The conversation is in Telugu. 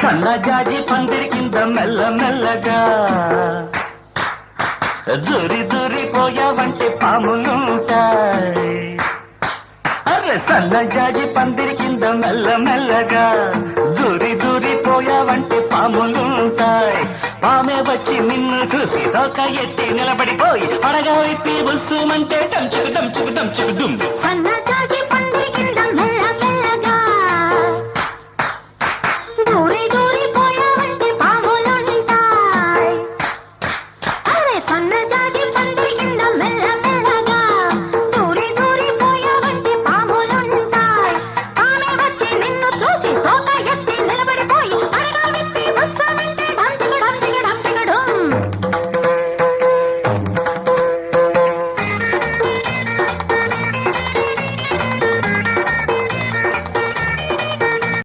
సన్నజాజి పందిరి కింద మెల్ల మెల్లగా దూరి దూరిపోయావంటే పాములుంటాయి. అరే సన్నజాజి పందిరి కింద మెల్ల మెల్లగా దూరి దూరిపోయావంటే పాములుంటాయి. పామే వచ్చి నిన్ను చూసి దోక ఎత్తి నిలబడిపోయి పడగా విప్పి బుస్సుమంటే డంచుకు డంచుకు డంచుకు దుమ్ము. సన్నజాజి